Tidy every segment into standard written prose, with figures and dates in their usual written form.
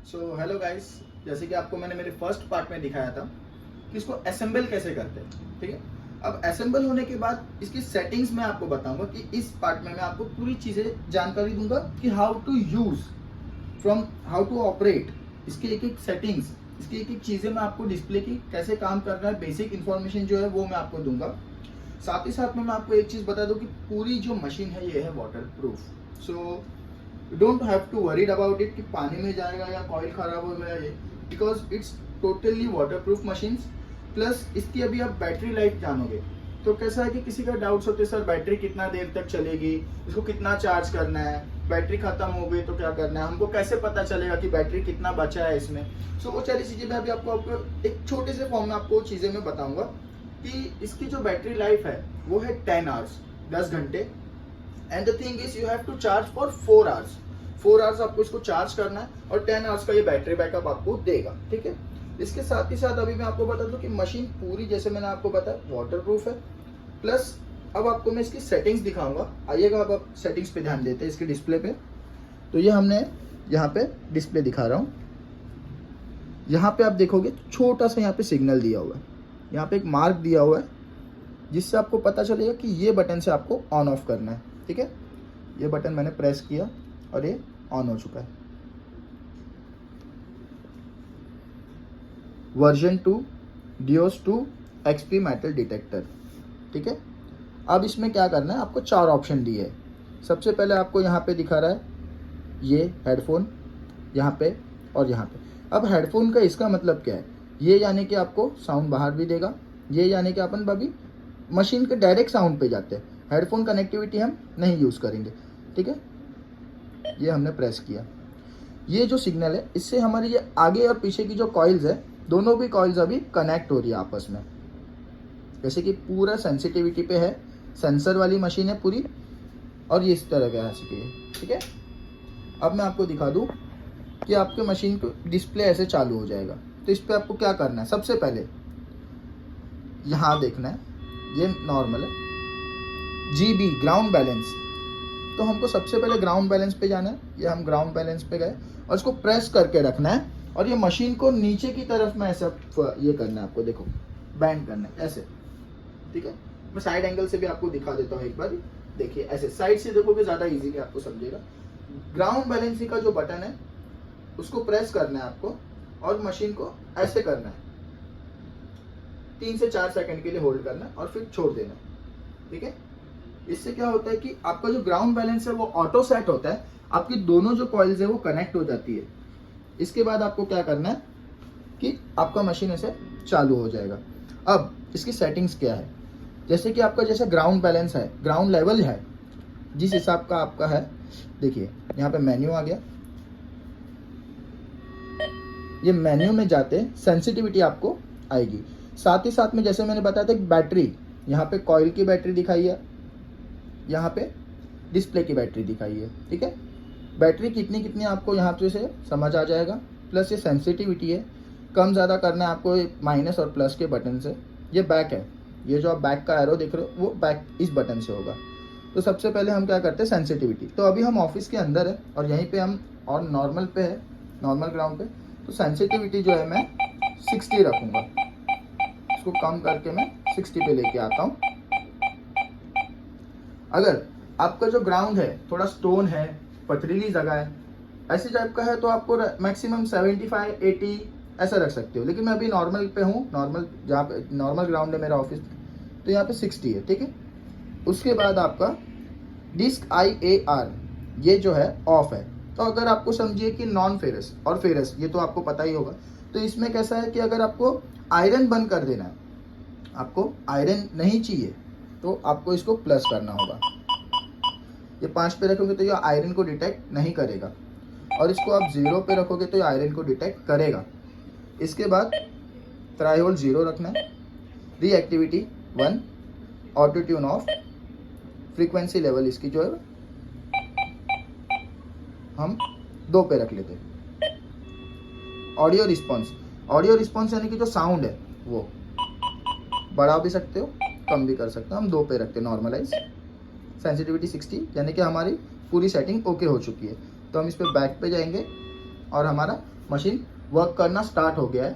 So hello guys, जैसे कि आपको मैंने मेरे फर्स्ट पार्ट में दिखाया था कि इसको असेंबल कैसे करते हैं, ठीक है। अब असेंबल होने के बाद इसकी सेटिंग्स मैं आपको बताऊंगा कि इस पार्ट में मैं आपको पूरी चीज़ें जानकारी दूंगा कि how to use from how to operate, इसकी एक एक सेटिंग्स, इसकी एक एक चीज़ें मैं आपको डिस्प्ले की कैसे काम कर रहा है, बेसिक इन्फॉर्मेशन जो है वो मैं आपको दूंगा। साथ ही साथ में मैं आपको एक चीज़ बता दूं कि पूरी जो मशीन है ये है water proof. So you don't have to worried about it कि पानी में जाएगा या कॉइल खराब हो गया ये, because it's totally water proof machine. Plus इसकी अभी आप बैटरी लाइफ जानोगे तो कैसा है कि किसी का डाउट्स होते हैं, सर बैटरी कितना देर तक चलेगी, इसको कितना चार्ज करना है, बैटरी खत्म हो गई तो क्या करना है, हमको कैसे पता चलेगा कि बैटरी कितना बचा है इसमें। सो वो सारी चीज़ें मैं अभी आपको एक छोटे से फॉर्म में आपको चीज़ें मैं बताऊंगा कि इसकी जो बैटरी लाइफ है वो है 10 आवर्स, 10 घंटे। And the thing is you have to charge for 4 hours. 4 hours आपको इसको चार्ज करना है और 10 आवर्स का ये बैटरी बैकअप आपको देगा, ठीक है। इसके साथ ही साथ अभी मैं आपको बता दूं कि मशीन पूरी, जैसे मैंने आपको बताया, वाटर प्रूफ है। प्लस अब आपको मैं इसकी सेटिंग्स दिखाऊंगा। आइएगा, अब आप सेटिंग्स पे ध्यान देते हैं इसके डिस्प्ले पे। तो ये हमने यहाँ पे डिस्प्ले दिखा रहा हूँ। यहाँ पे आप देखोगे छोटा सा यहाँ पे सिग्नल दिया हुआ है, यहाँ पे एक मार्क दिया हुआ है जिससे आपको पता चलेगा कि ये बटन से आपको ऑन ऑफ करना है, ठीक है। ये बटन मैंने प्रेस किया और ये ऑन हो चुका है। वर्जन 2 डियोस 2 XP मेटल डिटेक्टर, ठीक है। अब इसमें क्या करना है, आपको 4 ऑप्शन दिए है। सबसे पहले आपको यहाँ पे दिखा रहा है ये हेडफोन, यहाँ पे और यहाँ पे। अब हेडफोन का इसका मतलब क्या है, ये यानी कि आपको साउंड बाहर भी देगा, ये यानी कि अपन अभी मशीन के डायरेक्ट साउंड पे जाते हैं, हेडफोन कनेक्टिविटी हम नहीं यूज़ करेंगे, ठीक है। ये हमने प्रेस किया। ये जो सिग्नल है इससे हमारी ये आगे और पीछे की जो कॉइल्स है, दोनों भी कॉइल्स अभी कनेक्ट हो रही है आपस में। जैसे कि पूरा सेंसिटिविटी पे है, सेंसर वाली मशीन है पूरी, और ये इस तरह का है, ठीक है। अब मैं आपको दिखा दूं कि आपके मशीन को डिस्प्ले ऐसे चालू हो जाएगा। तो इस पर आपको क्या करना है, सबसे पहले यहाँ देखना है, ये नॉर्मल है, GB ग्राउंड बैलेंस। तो हमको सबसे पहले ग्राउंड बैलेंस पे जाना है। ये हम ग्राउंड बैलेंस पे गए और इसको प्रेस करके रखना है और ये मशीन को नीचे की तरफ में ऐसा ये करना है, आपको देखो बैंड करना है ऐसे, ठीक है। मैं साइड एंगल से भी आपको दिखा देता हूँ एक बार। देखिए ऐसे साइड से देखोगे ज़्यादा इजीली आपको समझेगा। ग्राउंड बैलेंसिंग का जो बटन है उसको प्रेस करना है आपको और मशीन को ऐसे करना है, 3 से 4 सेकंड के लिए होल्ड करना है और फिर छोड़ देना है, ठीक है। इससे क्या होता है कि आपका जो ग्राउंड बैलेंस है वो ऑटो सेट होता है, आपकी दोनों जो कॉइल्स है वो कनेक्ट हो जाती है। इसके बाद आपको क्या करना है कि आपका मशीन ऐसे चालू हो जाएगा। अब इसकी सेटिंग्स क्या है, जैसे कि आपका जैसे ग्राउंड बैलेंस है, ग्राउंड लेवल है, जिस हिसाब का आपका है, देखिए यहाँ पे मेन्यू आ गया। ये मेन्यू में जाते सेंसिटिविटी आपको आएगी। साथ ही साथ में जैसे मैंने बताया था बैटरी, यहाँ पे कॉइल की बैटरी दिखाई है, यहाँ पे डिस्प्ले की बैटरी दिखाई है, ठीक है। बैटरी कितनी कितनी आपको यहाँ पे से समझ आ जाएगा। प्लस ये सेंसिटिविटी है, कम ज़्यादा करना है आपको माइनस और प्लस के बटन से। ये बैक है, ये जो आप बैक का एरो देख रहे हो वो बैक इस बटन से होगा। तो सबसे पहले हम क्या करते हैं, सेंसिटिविटी। तो अभी हम ऑफिस के अंदर है और यहीं पे हम और नॉर्मल पे है, नॉर्मल ग्राउंड पे। तो सेंसिटिविटी जो है मैं 60 रखूँगा, इसको कम करके मैं 60 पे लेके आता हूँ। अगर आपका जो ग्राउंड है थोड़ा स्टोन है, पथरीली जगह है, ऐसी टाइप का है, तो आपको मैक्सिमम 75 80 ऐसा रख सकते हो। लेकिन मैं अभी नॉर्मल पे हूँ, नॉर्मल जहाँ पे नॉर्मल ग्राउंड है मेरा ऑफिस, तो यहाँ पे 60 है, ठीक है। उसके बाद आपका डिस्क IAR ये जो है ऑफ है। तो अगर आपको समझिए कि नॉन फेरस और फेरस, ये तो आपको पता ही होगा। तो इसमें कैसा है कि अगर आपको आयरन बंद कर देना है, आपको आयरन नहीं चाहिए, तो आपको इसको प्लस करना होगा। ये 5 पे रखोगे तो ये आयरन को डिटेक्ट नहीं करेगा, और इसको आप 0 पे रखोगे तो ये आयरन को डिटेक्ट करेगा। इसके बाद थ्राइहोल्ड 0 रखना है, रीएक्टिविटी 1, auto tune of, frequency level इसकी जो है हम 2 पे रख लेते हैं। ऑडियो रिस्पॉन्स यानी कि जो साउंड है वो बढ़ा भी सकते हो, कम भी कर सकते हो, हम 2 पे रखते हैं। नॉर्मलाइज, सेंसिटिविटी 60, यानी कि हमारी पूरी सेटिंग ओके हो चुकी है। तो हम इस पर बैक पे जाएंगे और हमारा मशीन वर्क करना स्टार्ट हो गया है।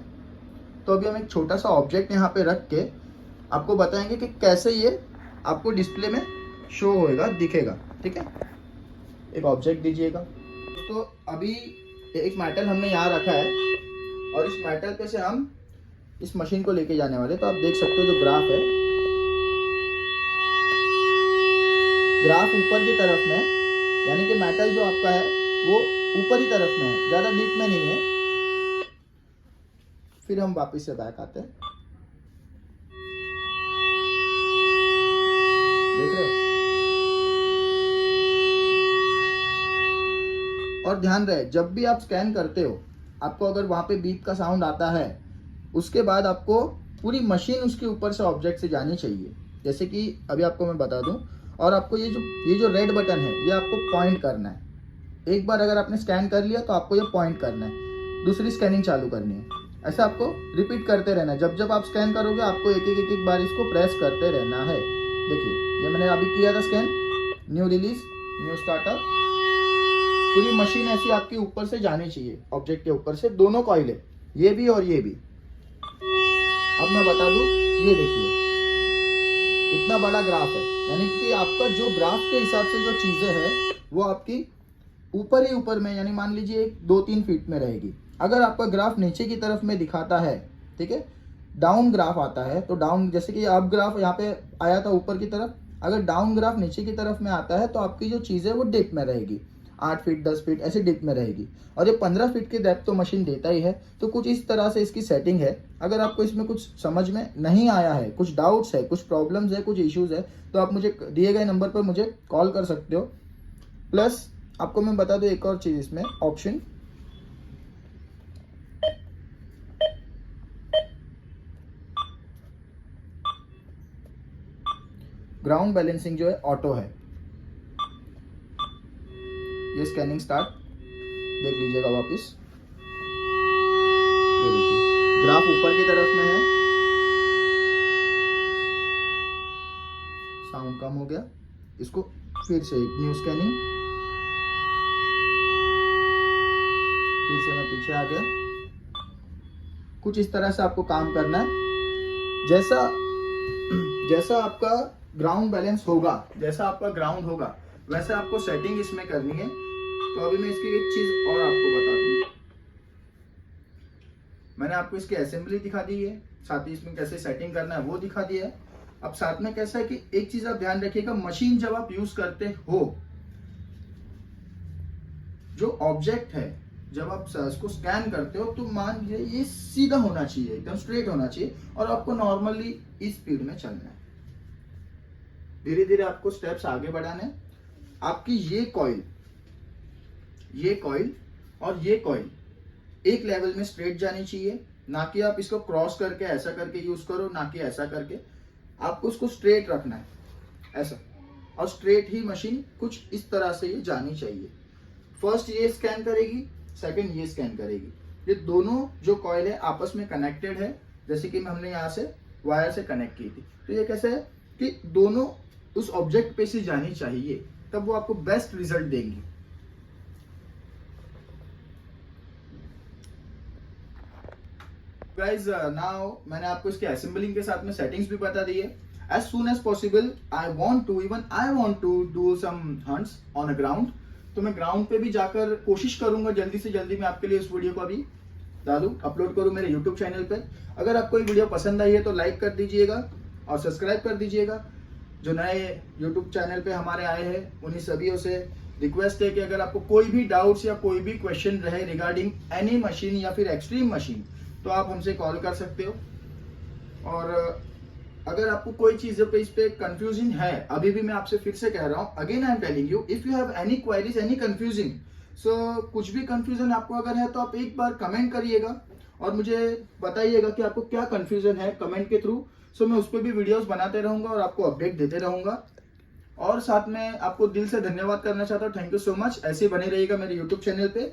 तो अभी हम एक छोटा सा ऑब्जेक्ट यहाँ पे रख के आपको बताएंगे कि कैसे ये आपको डिस्प्ले में शो होएगा, दिखेगा। ठीक है, एक ऑब्जेक्ट दीजिएगा। तो अभी एक मेटल हमने यहाँ रखा है और इस मेटल पे से हम इस मशीन को लेके जाने वाले। तो आप देख सकते हो जो ग्राफ है, ग्राफ ऊपर की तरफ में है, यानी कि मेटल जो आपका है वो ऊपर ही तरफ में है, ज़्यादा डीप में नहीं है। फिर हम वापस से बैक आते हैं, देख रहे हो। और ध्यान रहे, जब भी आप स्कैन करते हो, आपको अगर वहाँ पे बीप का साउंड आता है, उसके बाद आपको पूरी मशीन उसके ऊपर से ऑब्जेक्ट से जानी चाहिए। जैसे कि अभी आपको मैं बता दूं, और आपको ये जो रेड बटन है ये आपको पॉइंट करना है। एक बार अगर आपने स्कैन कर लिया तो आपको ये पॉइंट करना है, दूसरी स्कैनिंग चालू करनी है। ऐसा आपको रिपीट करते रहना है। जब जब आप स्कैन करोगे आपको एक बार इसको प्रेस करते रहना है। देखिए, ये मैंने अभी किया था scan, new release, new startup. पूरी मशीन ऐसी आपके ऊपर से जानी चाहिए, ऑब्जेक्ट के ऊपर से। दोनों कॉइल है, ये भी और ये भी। अब मैं बता दूं, ये देखिए इतना बड़ा ग्राफ है, यानी कि आपका जो ग्राफ के हिसाब से जो चीजें हैं वो आपकी ऊपर ही ऊपर में, यानी मान लीजिए 2-3 फीट में रहेगी। अगर आपका ग्राफ नीचे की तरफ में दिखाता है, ठीक है, डाउन ग्राफ आता है, तो डाउन, जैसे कि अप ग्राफ यहाँ पे आया था ऊपर की तरफ, अगर डाउन ग्राफ नीचे की तरफ में आता है तो आपकी जो चीज़ है वो डिप में रहेगी, 8 फीट 10 फीट ऐसे डिप में रहेगी। और ये 15 फीट की डेप्थ तो मशीन देता ही है। तो कुछ इस तरह से इसकी सेटिंग है। अगर आपको इसमें कुछ समझ में नहीं आया है, कुछ डाउट्स है, कुछ प्रॉब्लम्स है, कुछ इश्यूज है, तो आप मुझे दिए गए नंबर पर मुझे कॉल कर सकते हो। प्लस आपको मैं बता दूं एक और चीज़, इसमें ऑप्शन ग्राउंड बैलेंसिंग जो है ऑटो है। ये स्कैनिंग स्टार्ट, देख लीजिएगा वापस, ये देखिए ग्राफ ऊपर की तरफ में है, साउंड कम हो गया। इसको फिर से न्यू स्कैनिंग, फिर से मैं पीछे आ गया। कुछ इस तरह से आपको काम करना है। जैसा आपका ग्राउंड बैलेंस होगा, जैसा आपका ग्राउंड होगा, वैसे आपको सेटिंग इसमें करनी है। तो अभी मैं इसकी एक चीज और आपको बता दूं, मैंने आपको इसकी असेंबली दिखा दी है, साथ ही इसमें कैसे सेटिंग करना है वो दिखा दिया है। अब साथ में कैसा है कि एक चीज आप ध्यान रखिएगा, मशीन जब आप यूज करते हो, जो ऑब्जेक्ट है जब आप उसको स्कैन करते हो, तो मान लीजिए ये सीधा होना चाहिए, एकदम स्ट्रेट होना चाहिए, और आपको नॉर्मली इस स्पीड में चलना है। धीरे धीरे आपको स्टेप्स आगे बढ़ाने। आपकी ये कॉइल और ये कॉइल एक लेवल में स्ट्रेट जानी चाहिए, ना कि आप इसको क्रॉस करके ऐसा करके यूज करो, ना कि ऐसा करके। आपको उसको स्ट्रेट रखना है, ऐसा, और स्ट्रेट ही मशीन कुछ इस तरह से ये जानी चाहिए। फर्स्ट ये स्कैन करेगी, सेकंड ये स्कैन करेगी। ये दोनों जो कॉइल है आपस में कनेक्टेड है, जैसे कि हमने यहाँ से वायर से कनेक्ट की थी। तो ये कैसे है कि दोनों उस ऑब्जेक्ट पे से जानी चाहिए, तब वो आपको बेस्ट रिजल्ट देंगी। गाइज नाउ मैंने आपको इसके असेंबलिंग के साथ में सेटिंग्स भी बता दी है। As soon as possible I want to do some hunts on a ground. तो मैं ग्राउंड पे भी जाकर कोशिश करूंगा जल्दी से जल्दी मैं आपके लिए इस वीडियो को अभी डालूं, अपलोड करूं मेरे यूट्यूब चैनल पे। अगर आपको ये वीडियो पसंद आई है तो लाइक कर दीजिएगा और सब्सक्राइब कर दीजिएगा। जो नए यूट्यूब चैनल पे हमारे आए हैं उन्हीं सभी से रिक्वेस्ट है कि अगर आपको कोई भी डाउट्स या कोई भी क्वेश्चन रहे रिगार्डिंग एनी मशीन या फिर एक्सट्रीम मशीन, तो आप हमसे कॉल कर सकते हो। और अगर आपको कोई चीज पे इस पे कंफ्यूजन है, अभी भी मैं आपसे फिर से कह रहा हूँ, again I am telling you, if you have any queries, any confusing, so कुछ भी कंफ्यूजन आपको अगर है तो आप एक बार कमेंट करिएगा और मुझे बताइएगा कि आपको क्या कंफ्यूजन है कमेंट के थ्रू। सो मैं उस पर भी वीडियोस बनाते रहूंगा और आपको अपडेट देते रहूंगा। और साथ में आपको दिल से धन्यवाद करना चाहता हूँ, थैंक यू सो मच। ऐसे बने रहिएगा मेरे यूट्यूब चैनल पे।